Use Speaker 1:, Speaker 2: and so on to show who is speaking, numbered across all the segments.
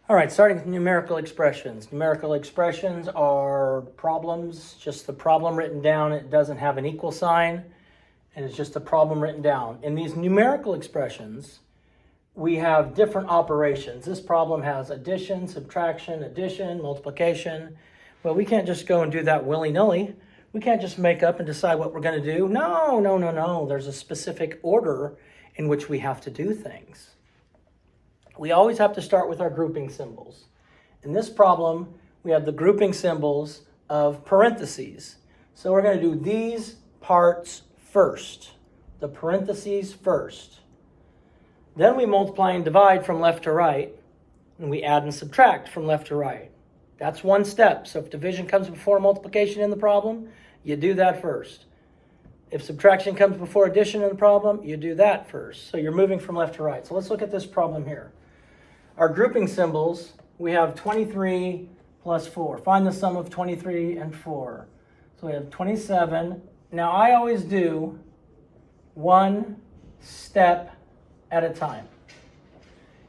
Speaker 1: All right, starting with numerical expressions. Numerical expressions are problems, just the problem written down. It doesn't have an equal sign, and it's just a problem written down. In these numerical expressions, we have different operations. This problem has addition, subtraction, addition, multiplication. But we can't just go and do that willy-nilly. We can't just make up and decide what we're going to do. No. There's a specific order in which we have to do things. We always have to start with our grouping symbols. In this problem, we have the grouping symbols of parentheses. So we're going to do these parts first, the parentheses first. Then we multiply and divide from left to right, and we add and subtract from left to right. That's one step. So if division comes before multiplication in the problem, you do that first. If subtraction comes before addition in the problem, you do that first. So you're moving from left to right. So let's look at this problem here. Our grouping symbols, we have 23 plus 4. Find the sum of 23 and 4. So we have 27. Now I always do one step at a time.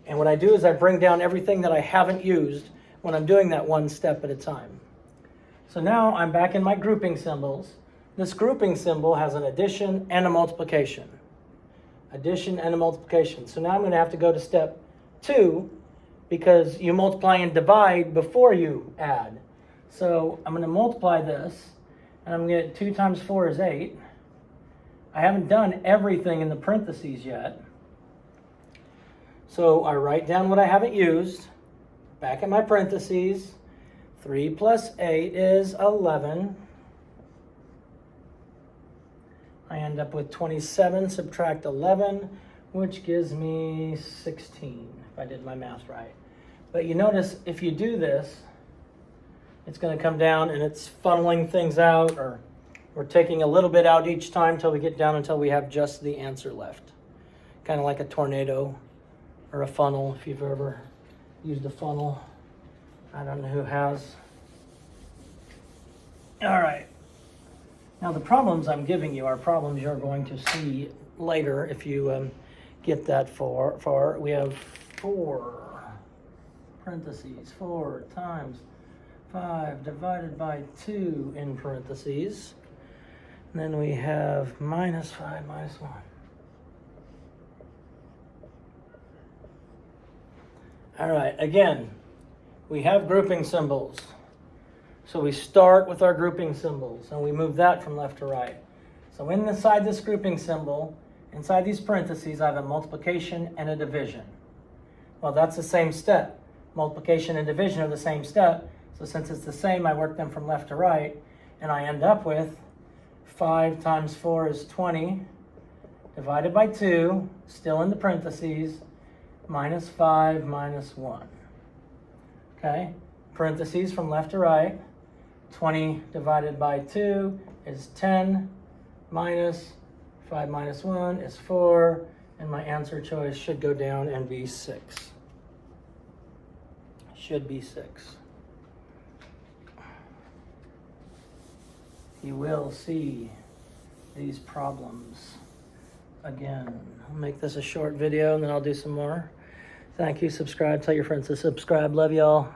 Speaker 1: And what I do is I bring down everything that I haven't used when I'm doing that one step at a time. So now I'm back in my grouping symbols. This grouping symbol has an addition and a multiplication. Addition and a multiplication. So now I'm going to have to go to step 2 because you multiply and divide before you add. So I'm going to multiply this, and I'm going to get 2 times 4 is 8. I haven't done everything in the parentheses yet. So I write down what I haven't used. Back in my parentheses, 3 plus 8 is 11. I end up with 27, subtract 11, which gives me 16, if I did my math right. But you notice if you do this, it's going to come down and it's funneling things out, or we're taking a little bit out each time until we get down until we have just the answer left. Kind of like a tornado or a funnel, if you've ever used a funnel. I don't know who has. All right. Now the problems I'm giving you are problems you're going to see later if you get that far. We have 4 parentheses, 4 times 5 divided by 2 in parentheses. And then we have minus 5 minus 1. All right, again, we have grouping symbols. So we start with our grouping symbols, and we move that from left to right. So inside this grouping symbol, inside these parentheses, I have a multiplication and a division. Well, that's the same step. Multiplication and division are the same step. So since it's the same, I work them from left to right, and I end up with 5 times 4 is 20, divided by 2, still in the parentheses, minus 5 minus 1. Okay, parentheses from left to right. 20 divided by 2 is 10, minus 5 minus 1 is 4, and my answer choice should go down and be 6. Should be 6. You will see these problems again. I'll make this a short video and then I'll do some more. Thank you. Subscribe. Tell your friends to subscribe. Love y'all.